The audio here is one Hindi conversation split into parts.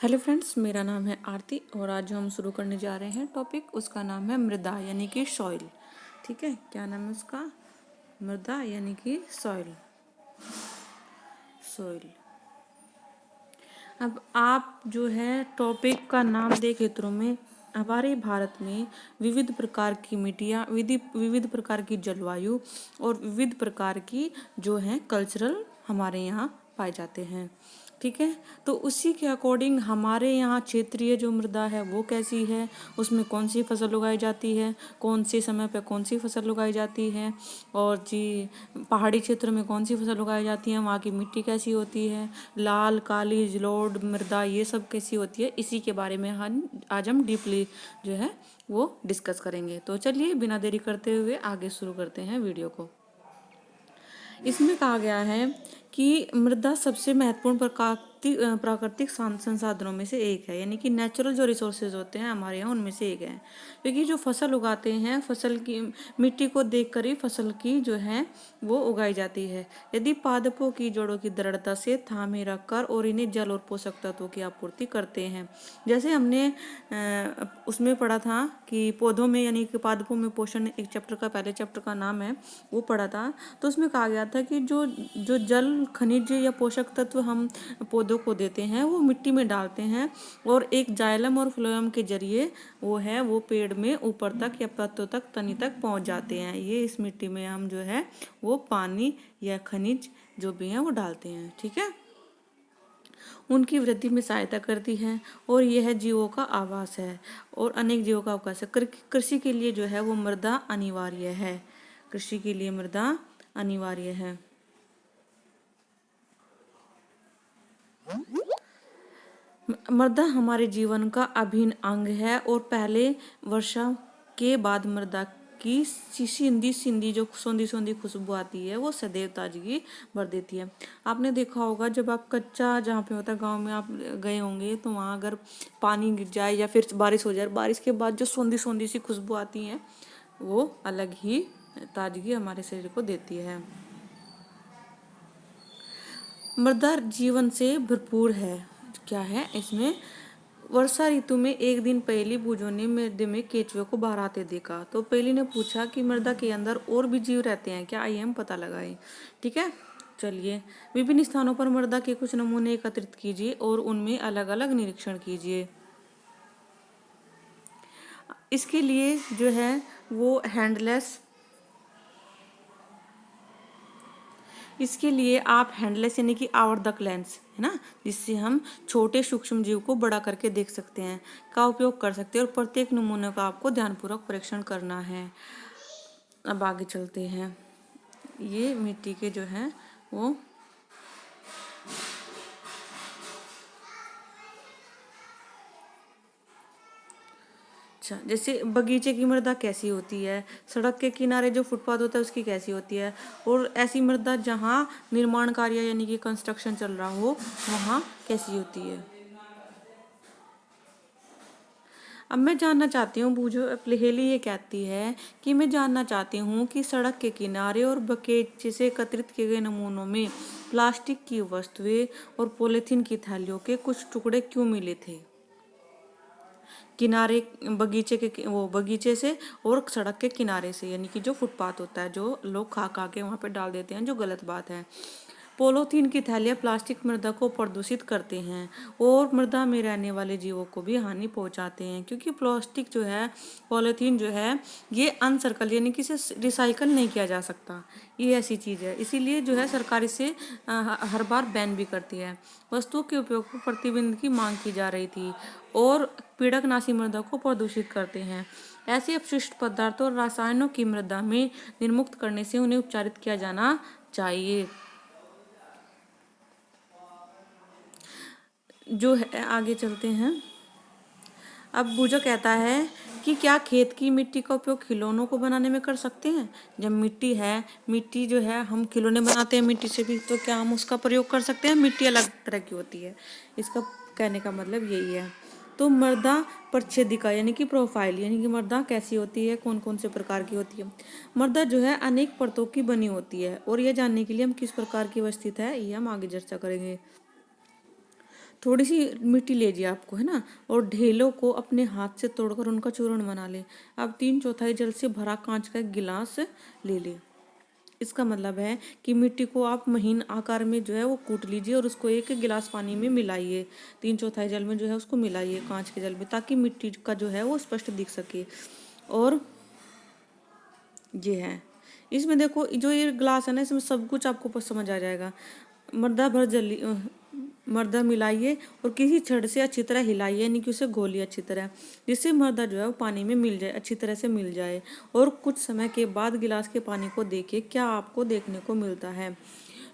हेलो फ्रेंड्स, मेरा नाम है आरती और आज जो हम शुरू करने जा रहे हैं टॉपिक, उसका नाम है मृदा यानी कि सॉइल। ठीक है, क्या नाम है उसका? मृदा यानी कि सॉइल। सॉइल। अब आप जो है टॉपिक का नाम देखे तो में हमारे भारत में विविध प्रकार की मिट्टियाँ, विविध प्रकार की जलवायु और विविध प्रकार की जो है कल्चरल हमारे यहाँ पाए जाते हैं। ठीक है, तो उसी के अकॉर्डिंग हमारे यहाँ क्षेत्रीय जो मृदा है वो कैसी है, उसमें कौन सी फसल उगाई जाती है, कौन से समय पे कौन सी फसल उगाई जाती है, और जी पहाड़ी क्षेत्र में कौन सी फसल उगाई जाती है, वहाँ की मिट्टी कैसी होती है, लाल काली जलोढ़ मृदा ये सब कैसी होती है, इसी के बारे में हम आज डीपली जो है वो डिस्कस करेंगे। तो चलिए बिना देरी करते हुए आगे शुरू करते हैं वीडियो को। इसमें कहा गया है कि मृदा सबसे महत्वपूर्ण प्राकृतिक संसाधनों में से एक है, यानी कि नेचुरल जो रिसोर्सेज होते हैं हमारे यहाँ उनमें से एक है। क्योंकि जो फसल उगाते हैं, फसल की मिट्टी को देखकर ही फसल की जो है वो उगाई जाती है। यदि पादपों की जड़ों की दृढ़ता से थामे रखकर और इन्हें जल और पोषक तत्वों की आपूर्ति करते हैं। जैसे हमने उसमें पढ़ा था कि पौधों में यानी कि पादपों में पोषण, एक चैप्टर का पहले चैप्टर का नाम है वो पढ़ा था। तो उसमें कहा गया था कि जो जो जल खनिज या पोषक तत्व हम पौधों को देते हैं वो मिट्टी में डालते हैं और एक जाइलम और फ्लोएम के जरिए वो पेड़ में ऊपर तक या पत्तों तक, तनी तक पहुंच जाते हैं। ये इस मिट्टी में हम जो है वो पानी या खनिज जो भी है वो डालते हैं। ठीक है, उनकी वृद्धि में सहायता करती है और यह जीवों का आवास है और अनेक जीवों का आवास है। कृषि के लिए जो है वो मृदा अनिवार्य है। कृषि के लिए मृदा अनिवार्य है। मृदा हमारे जीवन का अभिन्न अंग है और पहले वर्षा के बाद मृदा की सिंधी सिंधी जो सौंधी सौंधी खुशबू आती है वो सदैव ताजगी भर देती है। आपने देखा होगा जब आप कच्चा जहाँ पे होता है, गांव में आप गए होंगे तो वहाँ अगर पानी गिर जाए या फिर बारिश हो जाए, बारिश के बाद जो सौंधी सौंधी सी खुशबू आती है वो अलग ही ताजगी हमारे शरीर को देती है। मृदा जीवन से भरपूर है। क्या है इसमें? वर्षा ऋतु में एक दिन पहली पूजो ने मृदा में केंचुए को बाहर आते देखा। तो पहली ने पूछा कि मृदा के अंदर और भी जीव रहते हैं क्या, आइए हम पता लगाएं। ठीक है, चलिए विभिन्न स्थानों पर मृदा के कुछ नमूने एकत्रित कीजिए और उनमें अलग अलग निरीक्षण कीजिए। इसके लिए जो है वो इसके लिए आप हैंडलेस यानी कि आवर्धक लेंस है ना, जिससे हम छोटे सूक्ष्म जीव को बड़ा करके देख सकते हैं, का उपयोग कर सकते हैं और प्रत्येक नमूने का आपको ध्यानपूर्वक परीक्षण करना है। अब आगे चलते हैं। ये मिट्टी के जो है वो अच्छा, जैसे बगीचे की मृदा कैसी होती है, सड़क के किनारे जो फुटपाथ होता है उसकी कैसी होती है, और ऐसी मृदा जहाँ निर्माण कार्य यानी कि कंस्ट्रक्शन चल रहा हो वहाँ कैसी होती है। अब मैं जानना चाहती हूँ, बूझो पहेली ये कहती है कि मैं जानना चाहती हूँ कि सड़क के किनारे और बगीचे से एकत्रित किए गए नमूनों में प्लास्टिक की वस्तुएं और पॉलीथीन की थैलियों के कुछ टुकड़े क्यों मिले थे। किनारे बगीचे से और सड़क के किनारे से, यानी कि जो फुटपाथ होता है जो लोग खा खा के वहाँ पे डाल देते हैं, जो गलत बात है। पॉलीथीन की थैलियाँ प्लास्टिक मृदा को प्रदूषित करते हैं और मृदा में रहने वाले जीवों को भी हानि पहुंचाते हैं, क्योंकि प्लास्टिक जो है, पॉलीथीन जो है, ये अनसर्कल यानी कि इसे रिसाइकल नहीं किया जा सकता। ये ऐसी चीज़ है, इसीलिए जो है सरकार इसे हर बार बैन भी करती है। वस्तुओं के उपयोग पर प्रतिबंध की मांग की जा रही थी और पीड़कनाशी मृदा को प्रदूषित करते हैं। ऐसे अपशिष्ट पदार्थों और रसायनों की मृदा में निर्मुक्त करने से उन्हें उपचारित किया जाना चाहिए। जो है आगे चलते हैं। अब बूझो कहता है कि क्या खेत की मिट्टी का उपयोग खिलौनों को बनाने में कर सकते हैं। जब मिट्टी जो है हम खिलौने बनाते हैं मिट्टी से भी, तो क्या हम उसका प्रयोग कर सकते हैं। मिट्टी अलग तरह की होती है, इसका कहने का मतलब यही है। तो मृदा प्रच्छेदिका यानी कि प्रोफाइल, यानी कि मृदा कैसी होती है, कौन कौन से प्रकार की होती है। मृदा जो है अनेक परतों की बनी होती है और यह जानने के लिए हम किस प्रकार की अवस्थित है ये हम आगे चर्चा करेंगे। थोड़ी सी मिट्टी लीजिए आपको, है ना, और ढेलों को अपने हाथ से तोड़कर उनका चूर्ण बना ले। अब 3/4 जल से भरा कांच का एक गिलास ले ले। इसका मतलब है कि मिट्टी को आप महीन आकार में जो है वो कूट लीजिए और उसको एक गिलास पानी में मिलाइए। 3/4 जल में जो है उसको मिलाइए, कांच के जल में, ताकि मिट्टी का जो है वो स्पष्ट दिख सके। और ये है, इसमें देखो जो ये ग्लास है ना, इसमें सब कुछ आपको समझ आ जाएगा। मर्दा भर जली मर्दा मिलाइए और किसी छड़ से अच्छी तरह हिलाइए, यानी कि उसे घोलिए अच्छी तरह, जिससे मर्दा जो है वो पानी में मिल जाए, अच्छी तरह से मिल जाए। और कुछ समय के बाद गिलास के पानी को देखिए क्या आपको देखने को मिलता है।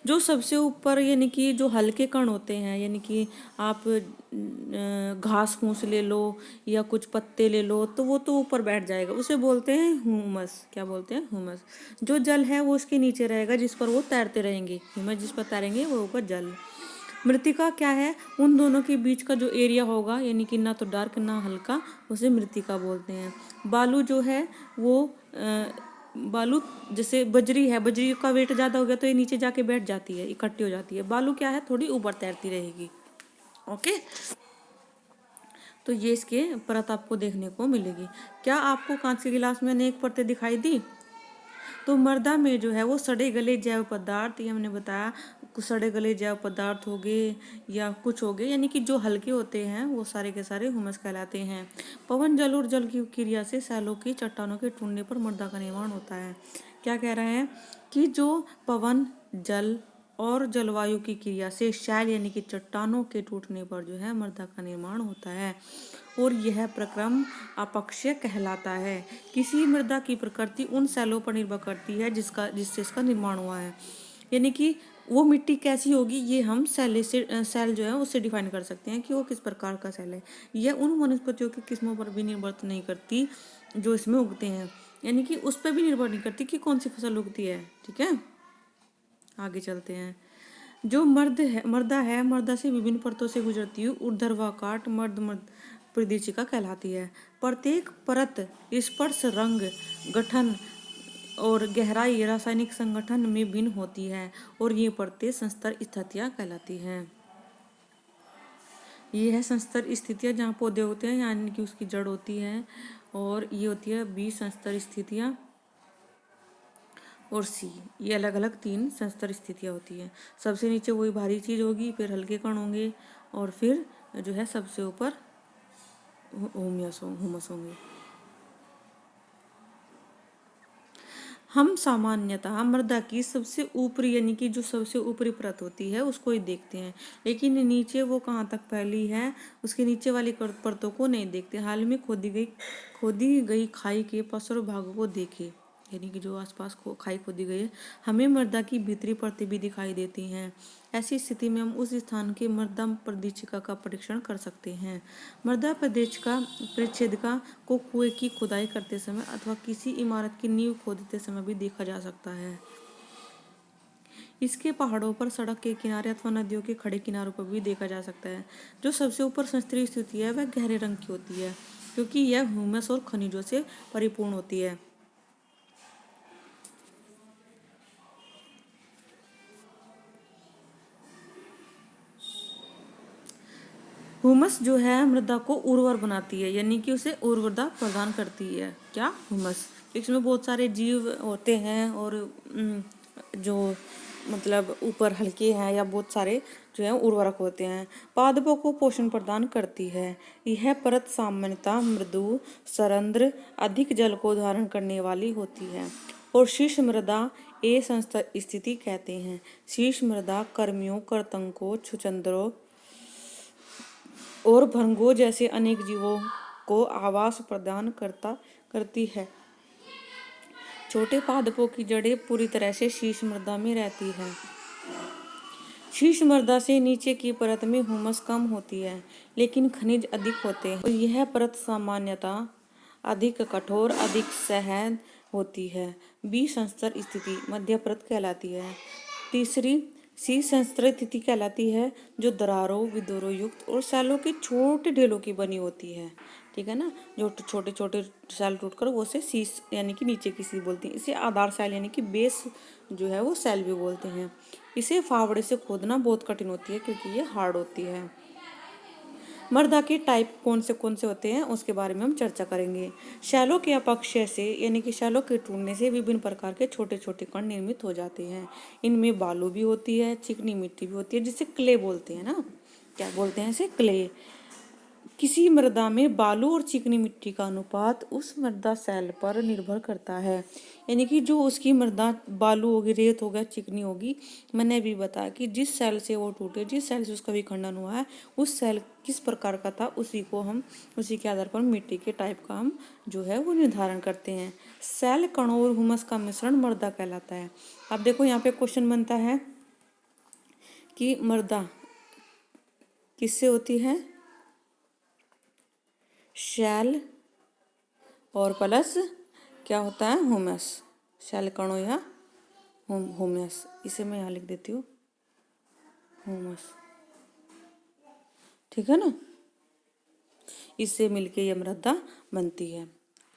जो सबसे ऊपर यानी कि जो हल्के कण होते हैं, यानी कि आप घास फूस ले लो या कुछ पत्ते ले लो, तो वो तो ऊपर बैठ जाएगा, उसे बोलते हैं ह्यूमस। क्या बोलते हैं? ह्यूमस। जो जल है वो उसके नीचे रहेगा, जिस पर वो तैरते रहेंगे। ह्यूमस जिस पर तैरेंगे वो होगा जल। मृतिका क्या है? उन दोनों के बीच का जो एरिया होगा, यानी कि ना तो डार्क ना हल्का, उसे मृतिका बोलते हैं। बालू जो है वो बालू जैसे बजरी है, बजरी का वेट ज़्यादा हो गया तो ये नीचे जाके बैठ जाती है, इकट्ठी हो जाती है। बालू क्या है? थोड़ी ऊपर तैरती रहेगी। ओके, तो ये इसके परत आपको देखने को मिलेगी। क्या आपको कांच के गिलास में अनेक परतें दिखाई दी? तो मर्दा में जो है वो सड़े गले जैव पदार्थ, ये हमने बताया, कुछ सड़े गले जैव पदार्थ हो गए या कुछ हो गए, यानी कि जो हल्के होते हैं वो सारे के सारे हुमस कहलाते हैं। पवन जल और जल की क्रिया से सैलों की चट्टानों के टूटने पर मृदा का निर्माण होता है। क्या कह रहे हैं कि जो पवन, जल और जलवायु की क्रिया से शैल यानी कि चट्टानों के टूटने पर जो है मृदा का निर्माण होता है, और यह प्रक्रम अपक्षय कहलाता है। किसी मृदा की प्रकृति उन सेलों पर निर्भर करती है जिससे इसका निर्माण हुआ है, यानी कि वो मिट्टी कैसी होगी ये हम सेल जो है उससे डिफाइन कर सकते हैं कि वो किस प्रकार का सेल है। यह उन वनस्पतियों की किस्मों पर भी निर्भर नहीं करती जो इसमें उगते हैं, यानी कि उस पर भी निर्भर नहीं करती कि कौन सी फसल उगती है। ठीक है, आगे चलते हैं। जो मर्दा है, मर्दा से विभिन्न परतों से गुजरती हुई ऊर्ध्वाधर मर्द प्रदेशिका कहलाती है। प्रत्येक परत स्पर्श, रंग, गठन और गहराई, रासायनिक संगठन में भिन्न होती है, और ये परतें संस्तर स्थितियां कहलाती हैं। ये है संस्तर स्थितियां, जहाँ पौधे होते हैं यानी कि उसकी जड़ होती है, और ये होती है बी संस्तर स्थितियां, और सी, ये अलग अलग 3 संस्तर स्थितियां होती हैं। सबसे नीचे वही भारी चीज होगी, फिर हल्के कण होंगे, और फिर जो है सबसे ऊपर हुमस होंगे। हम सामान्यतः मृदा की सबसे ऊपरी यानी कि जो सबसे ऊपरी परत होती है उसको ही देखते हैं, लेकिन नीचे वो कहाँ तक फैली है उसके नीचे वाली परतों को नहीं देखते। हाल में खोदी गई खाई के पसर भागों को देखे, यानी कि जो आसपास खाई खोदी गई है, हमें मृदा की भीतरी परतें भी दिखाई देती हैं। ऐसी स्थिति में हम उस स्थान के मृदा प्रदेशिका का परीक्षण कर सकते हैं। मृदा परिच्छेदिका को कुएं की खुदाई करते समय अथवा किसी इमारत की नींव खोदते समय भी देखा जा सकता है। इसके पहाड़ों पर, सड़क के किनारे अथवा नदियों के खड़े किनारों पर भी देखा जा सकता है। जो सबसे ऊपर संस्तरीय स्थिति है वह गहरे रंग की होती है, क्योंकि यह ह्यूमस और खनिजों से परिपूर्ण होती है। हुमस जो है मृदा को उर्वर बनाती है, यानी कि उसे उर्वरता प्रदान करती है। क्या? हुमस। इसमें बहुत सारे जीव होते हैं, और जो मतलब ऊपर हल्के हैं या बहुत सारे जो है उर्वरक होते हैं। पादपों को पोषण प्रदान करती है। यह परत सामान्यतः मृदु, सरंध्र, अधिक जल को धारण करने वाली होती है, और शीर्ष मृदा ए संस्तर स्थिति कहते हैं। शीर्ष मृदा कर्मियों, करतंकों, छुचंदरों और भृंगों जैसे अनेक जीवों को आवास प्रदान करती है। छोटे पादपों की जड़ें पूरी तरह से शीर्ष मृदा में रहती है। शीर्ष मृदा से नीचे की परत में हुमस कम होती है, लेकिन खनिज अधिक होते हैं, और यह परत सामान्यतः अधिक कठोर, अधिक सहन होती है। बी संस्तर स्थिति मध्य परत कहलाती है। तीसरी सी संस्तर स्थिति कहलाती है, जो दरारों, विदोरों युक्त और सैलों के छोटे ढेलों की बनी होती है। ठीक है ना, जो छोटे छोटे सैल टूटकर वो से शीश यानी कि नीचे की सी बोलते हैं। इसे आधार सैल यानी कि बेस जो है वो सैल भी बोलते हैं। इसे फावड़े से खोदना बहुत कठिन होती है, क्योंकि ये हार्ड होती है। मृदा के टाइप कौन से होते हैं उसके बारे में हम चर्चा करेंगे। शैलों के अपक्षय से यानी कि शैलों के टूटने से विभिन्न प्रकार के छोटे छोटे कण निर्मित हो जाते हैं। इनमें बालू भी होती है, चिकनी मिट्टी भी होती है, जिसे क्ले बोलते हैं ना। क्या बोलते हैं इसे? क्ले। किसी मृदा में बालू और चिकनी मिट्टी का अनुपात उस मृदा सेल पर निर्भर करता है। यानी कि जो उसकी मृदा बालू होगी, रेत होगा, चिकनी होगी, मैंने अभी बताया कि जिस सेल से वो टूटे, जिस सेल से उसका विखंडन हुआ है, उस सेल किस प्रकार का था, उसी के आधार पर मिट्टी के टाइप का हम जो है वो निर्धारण करते हैं। सेल कणों और हुमस का मिश्रण मृदा कहलाता है। अब देखो यहाँ पे क्वेश्चन बनता है कि मृदा किससे होती है? शैल और प्लस क्या होता है? ह्यूमस। शैल कणों या ह्यूमस, इसे मैं यहाँ लिख देती हूँ, ह्यूमस। ठीक है ना? इससे मिलके ये मृदा बनती है।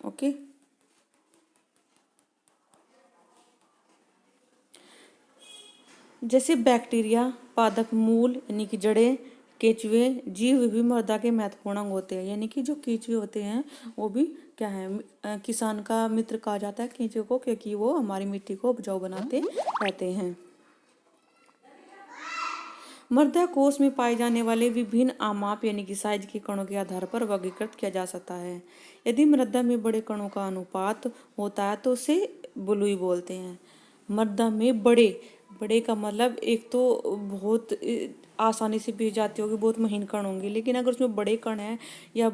ओके। जैसे बैक्टीरिया, पादप, मूल यानी कि जड़ें, केंचुए, जीव भी मृदा के महत्वपूर्ण अंग होते हैं। यानी कि जो केंचुए होते हैं वो भी क्या है? किसान का मित्र कहा जाता है केंचुए को, क्योंकि वो हमारी मिट्टी को उपजाऊ बनाते रहते हैं। मृदा कोश में पाए जाने वाले विभिन्न आमाप यानी कि साइज के कणों के आधार पर वर्गीकृत किया जा सकता है। यदि मृदा में बड़े कणों का अनुपात होता है तो उसे बलुई बोलते हैं। मृदा में बड़े बड़े का मतलब एक तो बहुत आसानी से पी जाती होगी, बहुत महीन कण होंगे, लेकिन अगर उसमें बड़े कण हैं या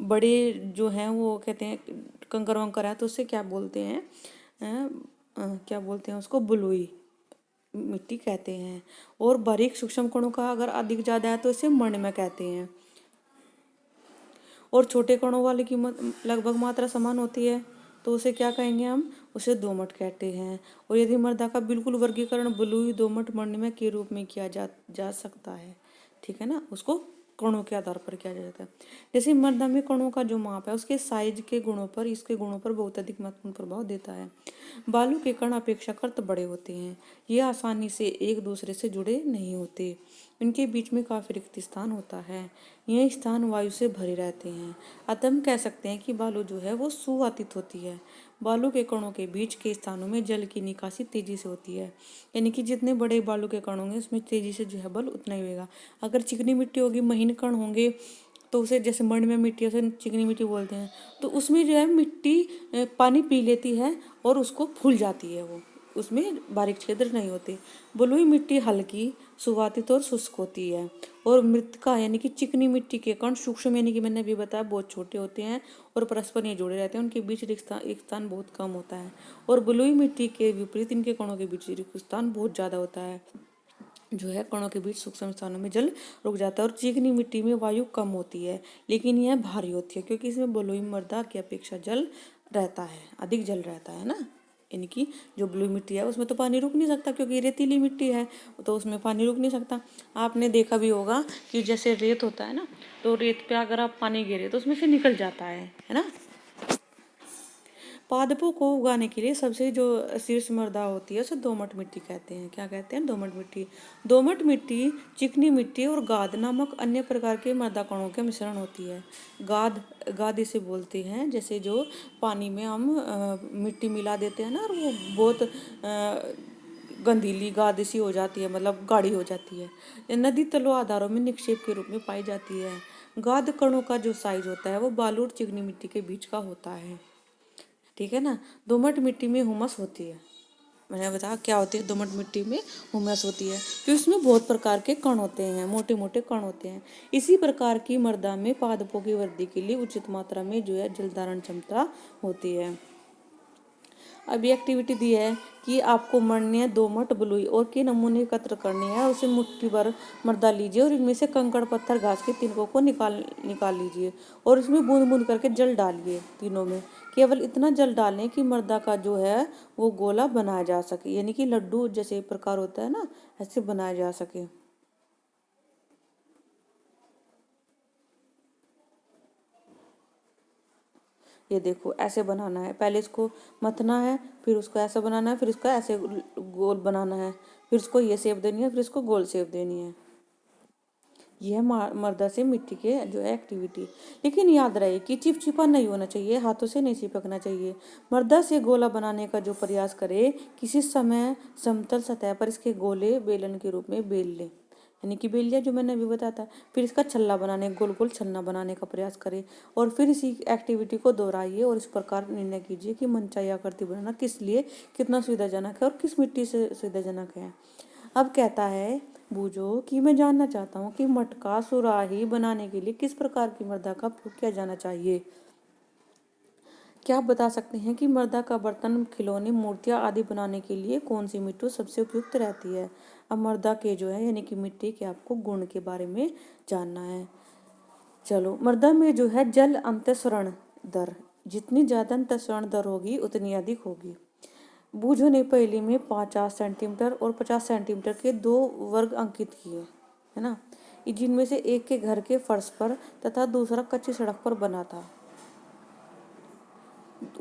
बड़े जो हैं वो कहते हैं कंकर वंकर है, तो उससे क्या बोलते हैं? क्या बोलते हैं उसको? बलुई मिट्टी कहते हैं। और बारीक सूक्ष्म कणों का अगर अधिक ज्यादा है तो इसे मण्डम्य कहते हैं। और छोटे कणों वाले की लगभग मात्रा समान होती है तो उसे क्या कहेंगे हम? उसे दोमट कहते हैं। और यदि मृदा का बिल्कुल वर्गीकरण बलुई, दोमट, मण्डम्य के रूप में किया जा सकता है। ठीक है ना? उसको कणों के आधार पर किया जाता है। जैसे मृदा में कणों का जो माप है उसके साइज के गुणों पर, इसके गुणों पर बहुत अधिक महत्वपूर्ण प्रभाव देता है। बालू के कण अपेक्षाकृत बड़े होते हैं। ये आसानी से एक दूसरे से जुड़े नहीं होते। इनके बीच में काफी रिक्त स्थान होता है। यह स्थान वायु से भरे रहते हैं। अतः हम कह सकते हैं कि बालू जो है वो सुवातित होती है। बालू के कणों के बीच के स्थानों में जल की निकासी तेजी से होती है। यानी कि जितने बड़े बालू के कण होंगे उसमें तेजी से जो है बल उतना ही होगा। अगर चिकनी मिट्टी होगी, महीन कण होंगे, तो उसे जैसे मण्ड में मिट्टी, उसे चिकनी मिट्टी बोलते हैं, तो उसमें जो है मिट्टी पानी पी लेती है और उसको फूल जाती है, वो उसमें बारीक छिद्र नहीं होते। बलुई मिट्टी हल्की, सुवातित और शुष्क होती है। और मृत्तिका यानी कि चिकनी मिट्टी के कण सूक्ष्म यानी कि मैंने अभी बताया बहुत छोटे होते हैं और परस्पर ये जुड़े रहते हैं, उनके बीच रिक्त स्थान बहुत कम होता है। और बलुई मिट्टी के विपरीत इनके कणों के बीच रिक्त स्थान बहुत ज़्यादा होता है, जो है कणों के बीच सूक्ष्म स्थानों में जल रुक जाता है। और चिकनी मिट्टी में वायु कम होती है लेकिन यह भारी होती है, क्योंकि इसमें बलुई मृदा की अपेक्षा जल रहता है, अधिक जल रहता है ना। यानी कि जो बलुई मिट्टी है उसमें तो पानी रुक नहीं सकता, क्योंकि रेतीली मिट्टी है तो उसमें पानी रुक नहीं सकता। आपने देखा भी होगा कि जैसे रेत होता है ना, तो रेत पे अगर आप पानी गिरे तो उसमें से निकल जाता है ना। पादपों को उगाने के लिए सबसे जो शीर्ष मृदा होती है उसे दोमट मिट्टी कहते हैं। क्या कहते हैं? दोमट मिट्टी। दोमट मिट्टी चिकनी मिट्टी और गाद नामक अन्य प्रकार के मृदा कणों के मिश्रण होती है। गाद इसे बोलते हैं, जैसे जो पानी में हम मिट्टी मिला देते हैं ना, और वो बहुत गंधीली गाद सी हो जाती है, मतलब गाढ़ी हो जाती है। नदी तलों आधारों में निक्षेप के रूप में पाई जाती है। गाद कणों का जो साइज होता है वो बालू और चिकनी मिट्टी के बीच का होता है। ठीक है ना। दोमट मिट्टी में हुमस होती है। मैंने बताया क्या होती है? दोमट मिट्टी में हुमस होती है क्योंकि उसमें बहुत प्रकार के कण होते हैं, मोटे मोटे कण होते हैं। इसी प्रकार की मृदा में पादपों की वृद्धि के लिए उचित मात्रा में जो है जल धारण क्षमता होती है। अभी एक्टिविटी दी है कि आपको मण्डम्य, दोमट, बलुई और के नमूने एकत्र करने हैं। उसे मुट्ठी भर मृदा लीजिए और इनमें से कंकड़, पत्थर, घास के तिनकों को निकाल लीजिए और इसमें बूंद बूंद करके जल डालिए। तीनों में केवल इतना जल डालें कि मृदा का जो है वो गोला बनाया जा सके, यानी कि लड्डू जैसे प्रकार होता है ना, ऐसे बनाया जा सके। ये देखो ऐसे बनाना है, पहले इसको मथना है, फिर उसको ऐसा बनाना है, फिर इसको ऐसे गोल बनाना है, फिर इसको ये शेप देनी है, फिर इसको गोल शेप देनी है। यह मृदा से मिट्टी के जो है एक्टिविटी। लेकिन याद रहे कि चिपचिपा नहीं होना चाहिए, हाथों से नहीं चिपकना चाहिए। मृदा से गोला बनाने का जो प्रयास करे, किसी समय समतल सतह पर इसके गोले बेलन के रूप में बेल ले, यानी कि बेल लिया जो मैंने अभी बताया था। फिर इसका छल्ला बनाने, गोल गोल छन्ना बनाने का प्रयास करें और फिर इसी एक्टिविटी को दोहराइए और इस प्रकार निर्णय कीजिए कि मनचाही आकृति बनाना किस लिए कितना सुविधाजनक है और किस मिट्टी से सुविधाजनक है। अब कहता है बूझो कि मैं जानना चाहता हूँ कि मटका सुराही बनाने के लिए किस प्रकार की मृदा का उपयोग किया जाना चाहिए। क्या आप बता सकते हैं कि मृदा का बर्तन, खिलौने, मूर्तियाँ आदि बनाने के लिए कौन सी मिट्टी सबसे उपयुक्त रहती है। अब मृदा के जो है यानी कि मिट्टी के आपको गुण के बारे में जानना है। चलो, मृदा में जो है जल अंतःसरण दर, जितनी ज़्यादा अंतःसरण दर होगी उतनी अधिक होगी। बूझो ने पहले में 50 सेंटीमीटर और 50 सेंटीमीटर के 2 वर्ग अंकित किए, है ना, जिनमें से एक के घर के फर्श पर तथा दूसरा कच्ची सड़क पर बना था।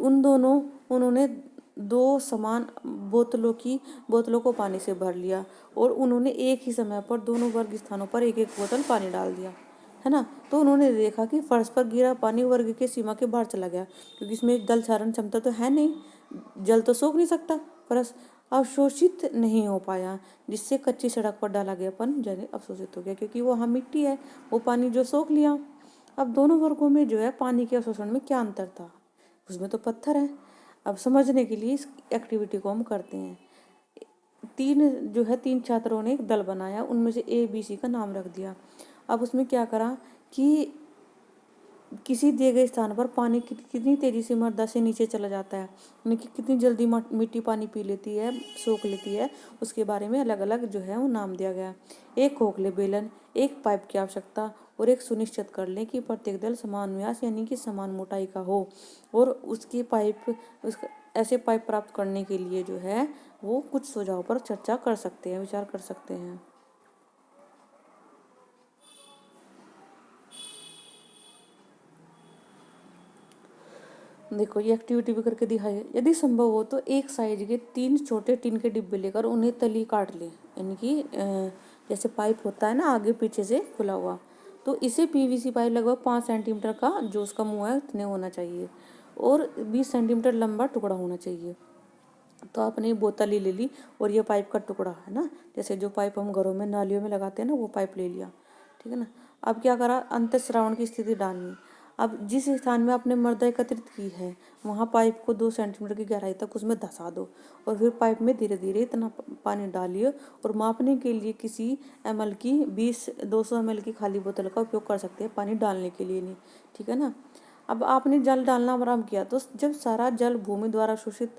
उन्होंने 2 समान बोतलों को पानी से भर लिया और उन्होंने एक ही समय पर दोनों वर्ग स्थानों पर एक एक बोतल पानी डाल दिया, है ना। तो उन्होंने देखा कि फर्श पर गिरा पानी वर्ग के सीमा के बाहर चला गया, क्योंकि इसमें जल धारण क्षमता तो है नहीं, जल तो सोख नहीं सकता, फर्श अवशोषित नहीं हो पाया, जिससे कच्ची सड़क पर डाला गया पानी जल अवशोषित हो गया, क्योंकि वो वहाँ मिट्टी है, वो पानी जो सोख लिया। अब दोनों वर्गों में जो है पानी के अवशोषण में क्या अंतर था, उसमें तो पत्थर है। अब समझने के लिए इस एक्टिविटी को हम करते हैं। तीन छात्रों ने एक दल बनाया, उनमें से ABC का नाम रख दिया। अब उसमें क्या करा कि किसी दिए गए स्थान पर पानी कितनी तेजी से मृदा से नीचे चला जाता है, यानी कि कितनी जल्दी मिट्टी पानी पी लेती है, सोख लेती है, उसके बारे में अलग अलग जो है वो नाम दिया गया। एक खोखले बेलन, एक पाइप की आवश्यकता और एक सुनिश्चित कर लें कि प्रत्येक दल समान व्यास यानी कि समान मोटाई का हो। और उसकी ऐसे पाइप प्राप्त करने के लिए जो है वो कुछ सुझाव पर चर्चा कर सकते हैं, विचार कर सकते हैं। देखो, ये एक्टिविटी भी करके दिखाइए। यदि संभव हो तो एक साइज के 3 छोटे टिन के डिब्बे लेकर उन्हें तली काट ले, यानी कि जैसे पाइप होता है ना आगे पीछे से खुला हुआ, तो इसे PVC पाइप लगभग 5 सेंटीमीटर का जो उसका मुंह है उतने होना चाहिए और 20 सेंटीमीटर लंबा टुकड़ा होना चाहिए। तो आपने बोतल ही ले ली और ये पाइप का टुकड़ा है ना, जैसे जो पाइप हम घरों में नालियों में लगाते हैं ना, वो पाइप ले लिया, ठीक है ना। अब क्या करा, अंतःस्रावण की स्थिति डालनी। अब जिस स्थान में आपने मृदा एकत्रित की है वहाँ पाइप को 2 सेंटीमीटर की गहराई तक उसमें धंसा दो और फिर पाइप में धीरे धीरे इतना पानी डालिए और मापने के लिए किसी ml की 200 ml की खाली बोतल का उपयोग कर सकते हैं, पानी डालने के लिए नहीं, ठीक है ना। अब आपने जल डालना आरम्भ किया तो जब सारा जल भूमि द्वारा शोषित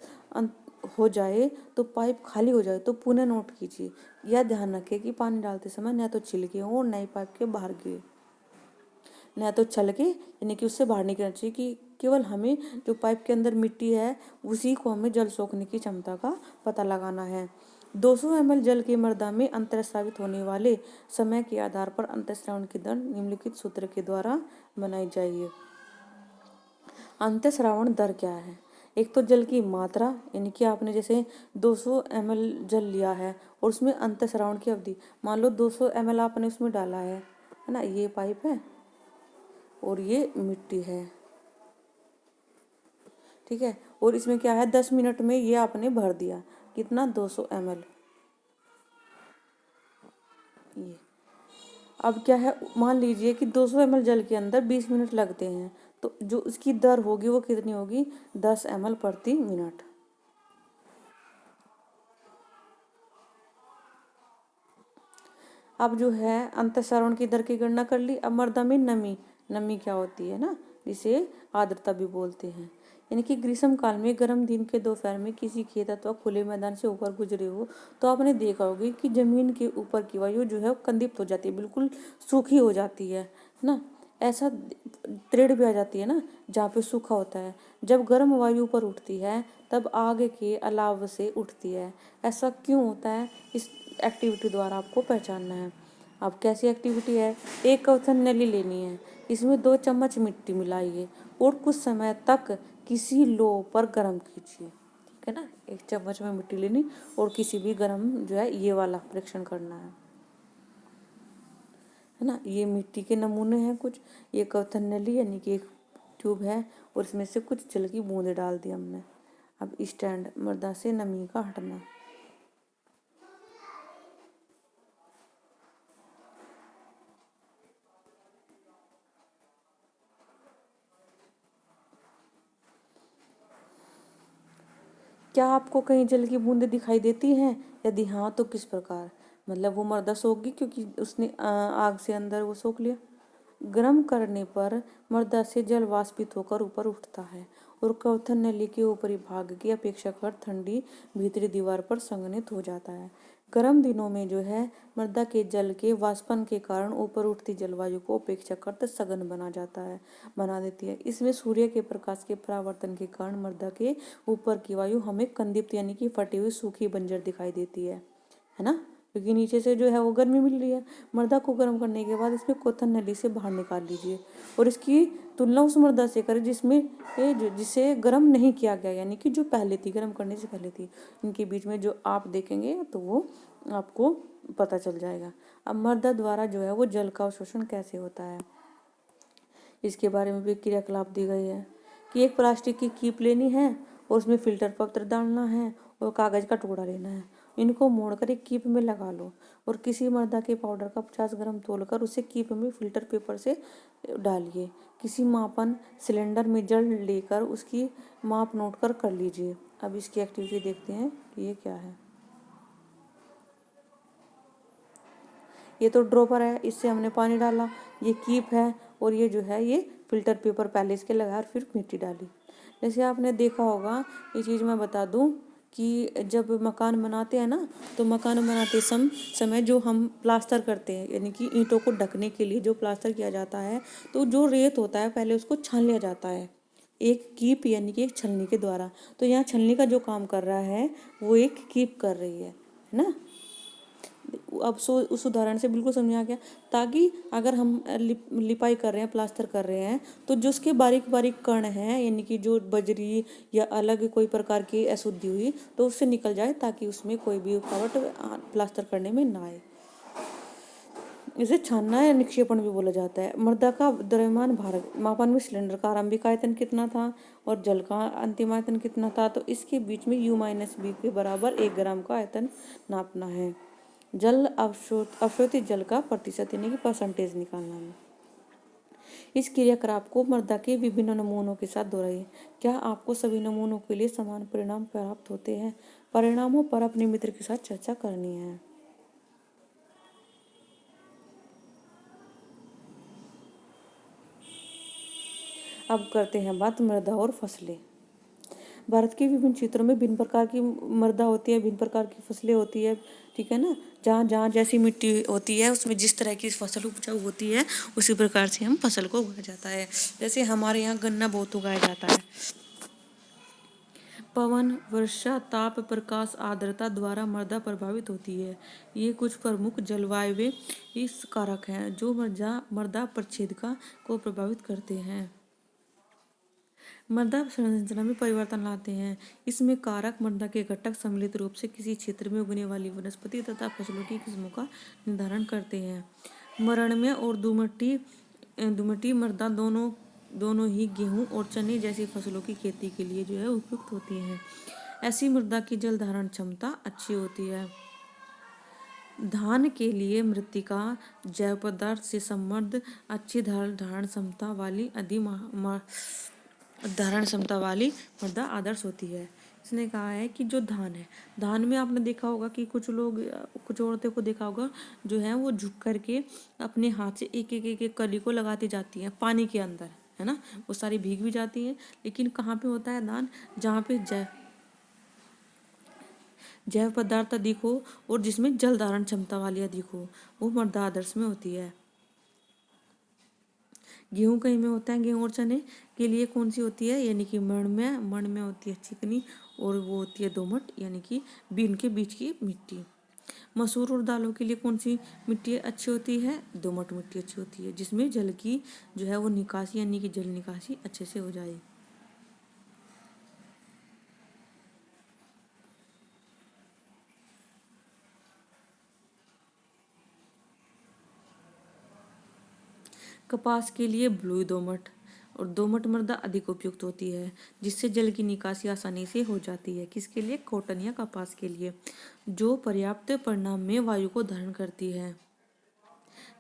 हो जाए तो पाइप खाली हो जाए तो पुनः नोट कीजिए। यह ध्यान रखें कि पानी डालते समय न तो छिलके हो और न ही पाइप के बाहर गिरे, न तो छलके यानी कि उससे बाहर निकलना चाहिए, कि केवल हमें जो पाइप के अंदर मिट्टी है उसी को हमें जल सोखने की क्षमता का पता लगाना है। 200 ml जल की मृदा में अंतःस्रावित होने वाले समय के आधार पर अंतःस्रावण की दर निम्नलिखित सूत्र के द्वारा बनाई जाइए। अंतःस्रावण दर क्या है? एक तो जल की मात्रा, यानी कि आपने जैसे 200 ml जल लिया है और उसमें अंतःस्रावण की अवधि, मान लो 200 ml आपने उसमें डाला है ना, ये पाइप है और ये मिट्टी है, ठीक है, और इसमें क्या है 10 मिनट में ये आपने भर दिया, कितना 200 ml। ये अब क्या है, मान लीजिए कि 200 ml जल के अंदर 20 मिनट लगते हैं, तो जो उसकी दर होगी वो कितनी होगी, 10 ml प्रति मिनट। अब जो है अंतःस्रावण की दर की गणना कर ली। अब मृदा में नमी क्या होती है ना, जिसे आर्द्रता भी बोलते हैं, यानी कि ग्रीष्म काल में गर्म दिन के दोपहर में किसी खेत अथवा खुले मैदान से ऊपर गुजरे हो तो आपने देखा होगा कि जमीन के ऊपर की वायु जो है कंदिप्त हो जाती है, बिल्कुल सूखी हो जाती है ना, ऐसा त्रेड़ भी आ जाती है ना जहाँ पे सूखा होता है। जब गर्म वायु ऊपर उठती है तब आग के अलाव से उठती है। ऐसा क्यों होता है, इस एक्टिविटी द्वारा आपको पहचानना है। अब कैसी एक्टिविटी है, एक कवथन नली लेनी है, इसमें 2 चम्मच मिट्टी मिलाइए और कुछ समय तक किसी लो पर गर्म कीजिए, ठीक है ना। 1 चम्मच में मिट्टी लेनी और किसी भी गर्म जो है ये वाला परीक्षण करना है है ना। ये मिट्टी के नमूने हैं कुछ, ये क्वथन नली यानी कि एक ट्यूब है और इसमें से कुछ जल की बूंदें डाल दी हमने। अब स्टैंड, मृदा से नमी का हटना। क्या आपको कहीं जल की बूंदें दिखाई देती हैं? यदि हाँ तो किस प्रकार? मतलब वो मर्दा सोख गई क्योंकि उसने आग से अंदर वो सोख लिया। गर्म करने पर मर्दा से जल वाष्पित होकर ऊपर उठता है और क्वथन नली के ऊपरी भाग की अपेक्षाकृत ठंडी भीतरी दीवार पर संघनित हो जाता है। गर्म दिनों में जो है मृदा के जल के वाष्पन के कारण ऊपर उठती जलवायु को अपेक्षाकृत सघन बना देती है। इसमें सूर्य के प्रकाश के परावर्तन के कारण मृदा के ऊपर की वायु हमें कंदिप्त यानी कि फटी हुई सूखी बंजर दिखाई देती है ना, क्योंकि नीचे से जो है वो गर्मी मिल रही है। मृदा को गर्म करने के बाद इसमें क्वथन नली से बाहर निकाल लीजिए और इसकी तुलना उस मृदा से करें जिसे गर्म नहीं किया गया, यानी कि जो पहले थी, गर्म करने से पहले थी। इनके बीच में जो आप देखेंगे तो वो आपको पता चल जाएगा। अब मृदा द्वारा जो है वो जल का अवशोषण कैसे होता है, इसके बारे में भी क्रियाकलाप दी गई है कि एक प्लास्टिक की कीप लेनी है और उसमें फिल्टर पत्र डालना है और कागज का टुकड़ा लेना है। इनको मोड़कर एक कीप में लगा लो और किसी मृदा के पाउडर का 50 ग्राम तोलकर उसे कीप में फिल्टर पेपर से डालिए। किसी मापन सिलेंडर में जल लेकर उसकी माप नोट कर लीजिए। अब इसकी एक्टिविटी देखते हैं कि ये क्या है। ये तो ड्रॉपर है, इससे हमने पानी डाला। ये कीप है और ये जो है ये फिल्टर पेपर पहले इसके लगाया और फिर मिट्टी डाली। जैसे आपने देखा होगा, ये चीज़ मैं बता दूं कि जब मकान बनाते हैं ना, तो मकान बनाते समय जो हम प्लास्टर करते हैं, यानी कि ईंटों को ढकने के लिए जो प्लास्टर किया जाता है, तो जो रेत होता है पहले उसको छान लिया जाता है एक कीप यानी कि एक छलनी के द्वारा। तो यहाँ छलनी का जो काम कर रहा है वो एक कीप कर रही है ना। अब उस उदाहरण से बिल्कुल समझ आ गया, ताकि अगर हम लिपाई कर रहे हैं, प्लास्टर कर रहे हैं, तो जो उसके बारीक बारीक कण हैं, यानी कि जो बजरी या अलग कोई प्रकार की अशुद्धि हुई तो उससे निकल जाए, ताकि उसमें कोई भी रुकावट प्लास्टर करने में ना आए। इसे छानना या निक्षेपण भी बोला जाता है। मृदा का द्रव्यमान भार मापन में सिलेंडर का आरंभिक आयतन कितना था और जल का अंतिम आयतन कितना था, तो इसके बीच में U-B के बराबर 1 ग्राम का आयतन नापना है। जल अवशोषित जल का प्रतिशत यानी कि परसेंटेज निकालना है। इस क्रियाकलाप को मृदा के विभिन्न नमूनों के साथ दोहराइए। क्या आपको सभी नमूनों के लिए समान परिणाम प्राप्त होते हैं? परिणामों पर अपने मित्र के साथ चर्चा करनी है। अब करते हैं बात मृदा और फसलें। भारत के विभिन्न क्षेत्रों में भिन्न प्रकार की मृदा होती है, भिन्न प्रकार की फसलें होती है, ठीक है ना। जहाँ जहाँ जैसी मिट्टी होती है उसमें जिस तरह की फसल उपजाऊ होती है उसी प्रकार से हम फसल को उगाया जाता है। जैसे हमारे यहाँ गन्ना बहुत उगाया जाता है। पवन, वर्षा, ताप, प्रकाश, आर्द्रता द्वारा मृदा प्रभावित होती है। ये कुछ प्रमुख जलवायु इस कारक हैं जो मृदा परिच्छेदिका को प्रभावित करते हैं, मृदा संरचना में परिवर्तन लाते हैं। इसमें कारक मृदा के घटक सम्मिलित रूप से किसी क्षेत्र में उगने वाली वनस्पति तथा फसलों की किस्मों का निर्धारण करते हैं। मरणमय और दुमटी मृदा दोनों ही गेहूं और चने जैसी फसलों की खेती के लिए जो है उपयुक्त होती है। ऐसी मृदा की जल धारण क्षमता अच्छी होती है। धान के लिए मृत्तिका जैव पदार्थ से समृद्ध, अच्छी धारण क्षमता वाली मृदा आदर्श होती है। इसने कहा है कि जो धान है, धान में आपने देखा होगा कि कुछ औरतें को देखा होगा जो है वो झुक करके अपने हाथ से एक कली को लगाती जाती हैं पानी के अंदर, है ना। वो सारी भीग भी जाती हैं, लेकिन कहाँ पे होता है धान? जहाँ पे जैव पदार्थ अधिक हो और जिसमें जल धारण क्षमता वाली अधिक हो, वो मृदा आदर्श में होती है। गेहूं कहीं में होता है, गेहूं और चने के लिए कौन सी होती है? यानी कि मण में होती है चिकनी, और वो होती है दोमट यानी कि बीन के बीच की मिट्टी। मसूर और दालों के लिए कौन सी मिट्टी अच्छी होती है? दोमट मिट्टी अच्छी होती है, जिसमें जल की जो है वो निकासी यानी कि जल निकासी अच्छे से हो जाए। कपास के लिए बलुई दोमट और दोमट मृदा अधिक उपयुक्त होती है, जिससे जल की निकासी आसानी से हो जाती है। किसके लिए? कॉटन या कपास के लिए, जो पर्याप्त परिमाण में वायु को धारण करती है।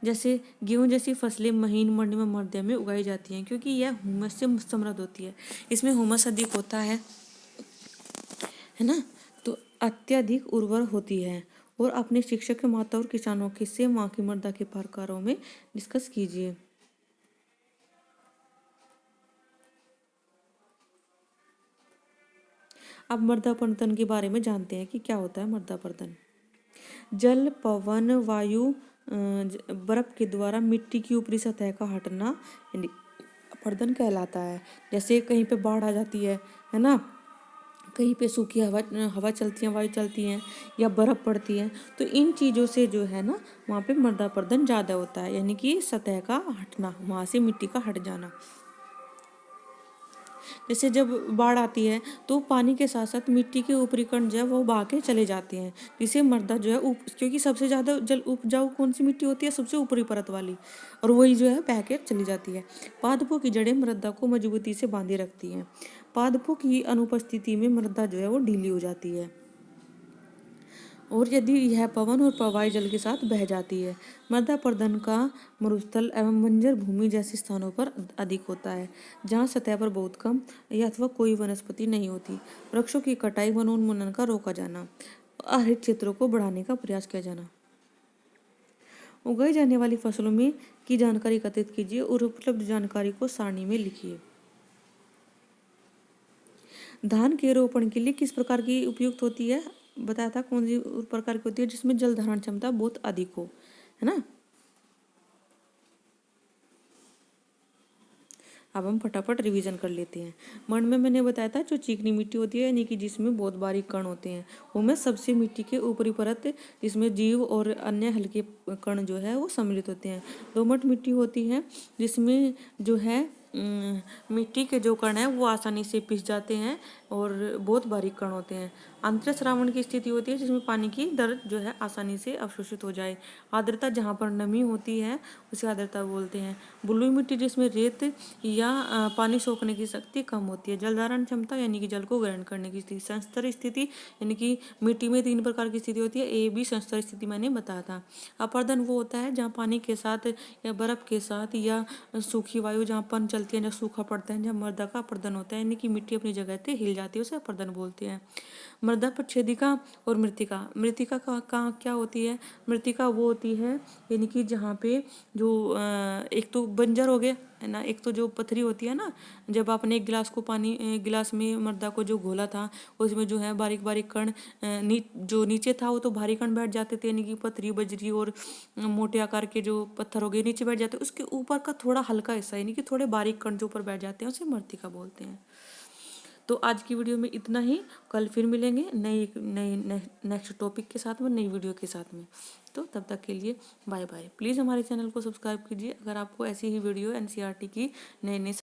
जैसे गेहूं जैसी फसलें महीन मंड में मध्य में उगाई जाती हैं, क्योंकि यह हुमस से समृद्ध होती है। इसमें हुमस अधिक होता है ना, तो अत्यधिक उर्वर होती है। और अपने शिक्षक के माता और किसानों के से माँ की मृदा के प्रकारों में डिस्कस कीजिए। अब मृदा अपरदन के बारे में जानते हैं कि क्या होता है मृदा अपरदन। जल, पवन, वायु, बर्फ के द्वारा मिट्टी की ऊपरी सतह का हटना यानी अपरदन कहलाता है। जैसे कहीं पे बाढ़ आ जाती है ना, कहीं पे सूखी हवा चलती है, वायु चलती है, या बर्फ पड़ती है, तो इन चीज़ों से जो है ना वहाँ पे मृदा अपरदन ज़्यादा होता है, यानी कि सतह का हटना, वहाँ से मिट्टी का हट जाना। जैसे जब बाढ़ आती है तो पानी के साथ साथ मिट्टी के ऊपरी कण जो है वो बहा के चले जाते हैं, जिससे मृदा जो है क्योंकि सबसे ज़्यादा जल उपजाऊ कौन सी मिट्टी होती है? सबसे ऊपरी परत वाली, और वही जो है बह के चली जाती है। पादपों की जड़ें मृदा को मजबूती से बांधे रखती हैं। पादपों की अनुपस्थिति में मृदा जो है वो ढीली हो जाती है, और यदि यह पवन और प्रवाही जल के साथ बह जाती है। मृदा अपरदन का मरुस्थल एवं बंजर भूमि जैसे स्थानों पर अधिक होता है, जहाँ सतह पर बहुत कम या अथवा कोई वनस्पति नहीं होती। वृक्षों की कटाई, वनोन्मूलन का रोका जाना, हरित क्षेत्रों को बढ़ाने का प्रयास किया जाना। उगाई जाने वाली फसलों में की जानकारी एकत्रित कीजिए और उपलब्ध जानकारी को सारणी में लिखिए। धान के रोपण के लिए किस प्रकार की उपयुक्त होती है? बताया था कौन सी प्रकार की होती है? जिसमें जल धारण क्षमता बहुत अधिक हो, है ना। अब हम फटाफट रिवीजन कर लेते हैं। मण में मैंने बताया था जो चिकनी मिट्टी होती है, यानी कि जिसमें बहुत बारीक कण होते हैं, उनमें सबसे मिट्टी के ऊपरी परत जिसमें जीव और अन्य हल्के कण जो है वो सम्मिलित होते हैं। दोमट मिट्टी होती है जिसमें जो है मिट्टी के जो कण हैं वो आसानी से पिस जाते हैं और बहुत बारीक कण होते हैं। आंतरिक श्रावण की स्थिति होती है जिसमें पानी की दर जो है आसानी से अवशोषित हो जाए। आर्द्रता, जहाँ पर नमी होती है उसे आर्द्रता बोलते हैं। बलुई मिट्टी जिसमें रेत या पानी सोखने की शक्ति कम होती है। जल धारण क्षमता यानी कि जल को ग्रहण करने की स्थिति। संस्तर स्थिति यानी कि मिट्टी में 3 प्रकार की स्थिति होती है, ए बी संस्तर स्थिति मैंने बताया था। अपरदन वो होता है जहाँ पानी के साथ या बर्फ के साथ या सूखी वायु जहाँ पन चलती है, जहाँ सूखा पड़ता है, जहाँ मृदा का अपरदन होता है, यानी कि मिट्टी अपनी जगह से हिल जाती है, उसे अपरदन बोलते हैं। मृदा प्रच्छेदिका और मृत्तिका। मृत्तिका कहाँ क्या होती है? मृत्तिका वो होती है यानी कि जहाँ पे जो एक तो बंजर हो गया है ना, एक तो जो पथरी होती है ना, जब आपने एक गिलास को पानी गिलास में मृदा को जो घोला था उसमें जो है बारीक बारीक कण जो नीचे था वो तो भारी कण बैठ जाते थे, यानी कि पथरी, बजरी और मोटे आकार के जो पत्थर हो गए नीचे बैठ जाते हैं, उसके ऊपर का थोड़ा हल्का हिस्सा यानी कि थोड़े बारीक कण जो ऊपर बैठ जाते हैं उसे मृत्तिका बोलते हैं। तो आज की वीडियो में इतना ही। कल फिर मिलेंगे नई नई नेक्स्ट टॉपिक के साथ में, नई वीडियो के साथ में। तो तब तक के लिए बाय बाय। प्लीज़ हमारे चैनल को सब्सक्राइब कीजिए अगर आपको ऐसी ही वीडियो एनसीईआरटी की नए नए